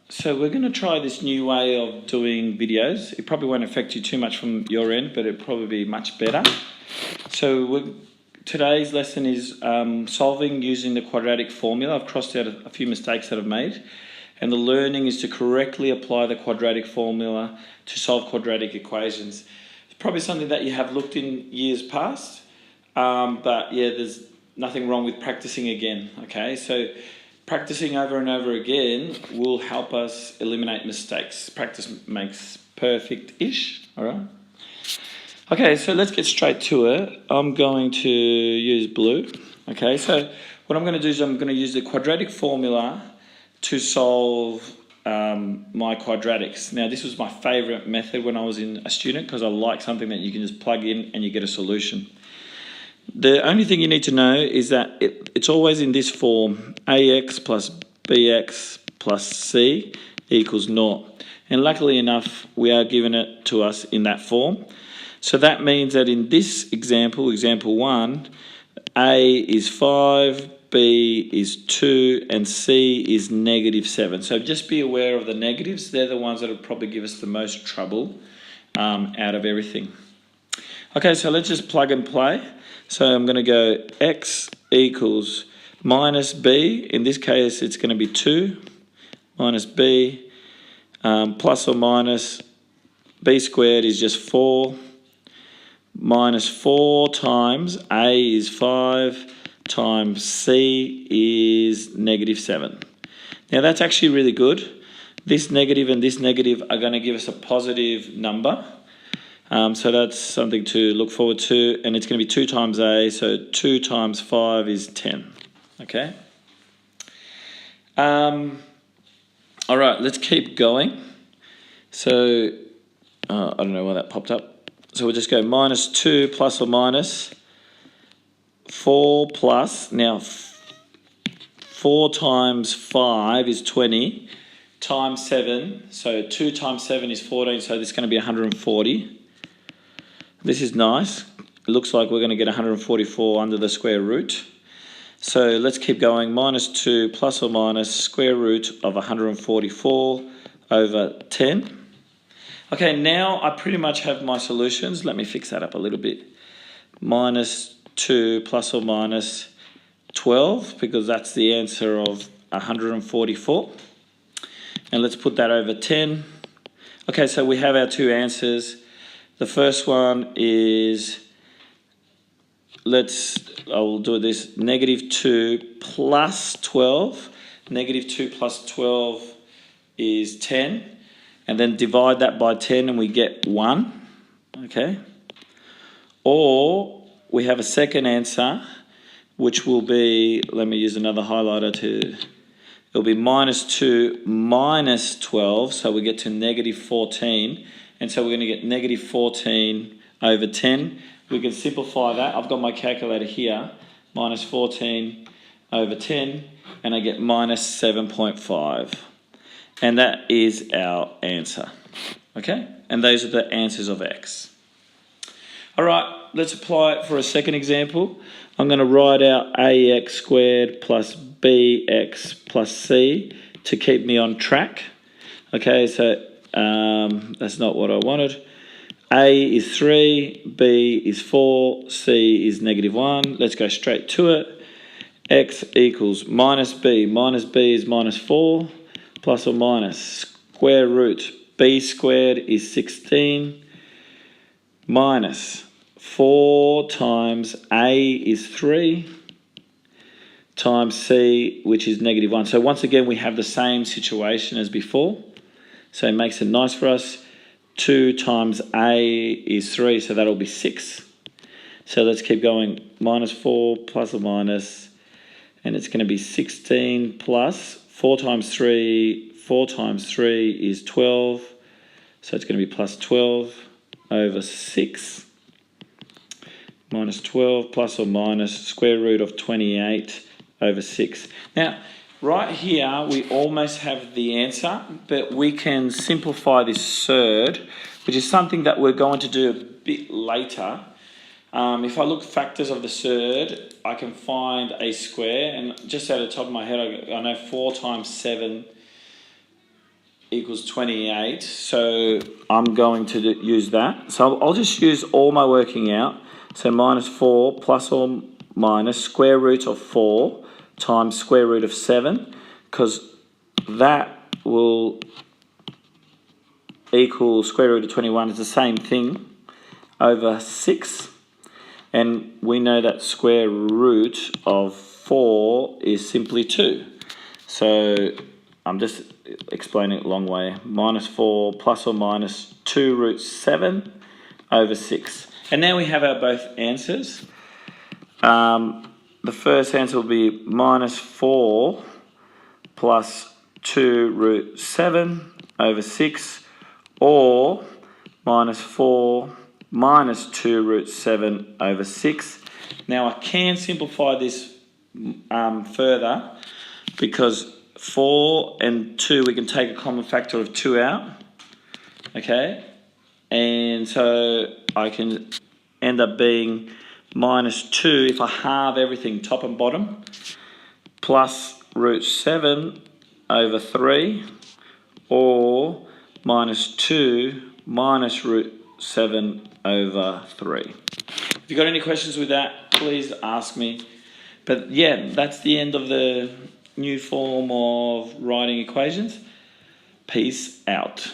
So we're going to try this new way of doing videos. It probably won't affect you too much from your end, but it'll probably be much better. So today's lesson is solving using the quadratic formula. I've crossed out a few mistakes that I've made. And the learning is to correctly apply the quadratic formula to solve quadratic equations. It's probably something that you have looked in years past. But yeah, there's nothing wrong with practicing again, okay? So practicing over and over again will help us eliminate mistakes. Practice makes perfect-ish, all right? Okay, so let's get straight to it. I'm going to use blue. Okay, so what I'm going to do is I'm going to use the quadratic formula to solve my quadratics. Now, this was my favorite method when I was a student because I like something that you can just plug in and you get a solution. The only thing you need to know is that it's always in this form: ax plus bx plus c equals 0. And luckily enough, we are given it to us in that form. So that means that in this example, example 1, a is 5, b is 2, and c is -7. So just be aware of the negatives. They're the ones that will probably give us the most trouble out of everything. Okay, so let's just plug and play. So I'm going to go x equals minus b. In this case, it's going to be 2 minus b plus or minus b squared is just 4 minus 4 times a is 5 times c is -7. Now that's actually really good. This negative and this negative are going to give us a positive number. So that's something to look forward to, and it's going to be 2 times a, so 2 times 5 is 10, okay? All right, let's keep going. So, I don't know why that popped up. So we'll just go minus 2 plus or minus 4 plus, now 4 times 5 is 20, times 7, so 2 times 7 is 14, so this is going to be 140. This is nice. It looks like we're going to get 144 under the square root. So let's keep going. Minus 2 plus or minus square root of 144 over 10. Okay, now I pretty much have my solutions. Let me fix that up a little bit. Minus 2 plus or minus 12, because that's the answer of 144. And let's put that over 10. Okay, so we have our two answers. The first one is, I'll do this, -2 plus 12. -2 plus 12 is 10. And then divide that by 10 and we get 1. Okay. Or we have a second answer, which will be, let me use another highlighter it'll be -2 minus 12. So we get to -14. And so we're going to get -14 over 10. We can simplify that. I've got my calculator here. Minus 14 over 10. And I get -7.5. And that is our answer. Okay? And those are the answers of x. All right, let's apply it for a second example. I'm going to write out ax squared plus bx plus c to keep me on track. Okay, so that's not what I wanted. A is 3, B is 4, C is -1. Let's go straight to it. X equals minus B. Minus B is -4, plus or minus square root. B squared is 16, minus 4 times A is 3, times C, which is -1. So once again, we have the same situation as before. So it makes it nice for us. 2 times A is 3, so that'll be 6. So let's keep going. -4 plus or minus, and it's going to be 16 plus 4 times 3. 4 times 3 is 12. So it's going to be plus 12 over 6. Minus 12 plus or minus square root of 28 over 6. Now, right here, we almost have the answer, but we can simplify this surd, which is something that we're going to do a bit later. If I look factors of the surd, I can find a square, and just out of the top of my head, I know 4 times 7 equals 28. So I'm going to use that. So I'll just use all my working out. So minus 4 plus or minus square root of 4 times square root of 7, because that will equal square root of 21. It's the same thing, over 6. And we know that square root of 4 is simply 2. So I'm just explaining it a long way. Minus 4 plus or minus 2 root 7 over 6. And now we have our both answers. The first answer will be minus 4 plus 2 root 7 over 6, or minus 4 minus 2 root 7 over 6. Now I can simplify this further, because 4 and 2, we can take a common factor of 2 out, okay? And so I can end up being minus 2, if I halve everything top and bottom, plus root 7 over 3, or minus 2 minus root 7 over 3. If you've got any questions with that, please ask me. But yeah, that's the end of the new form of writing equations. Peace out.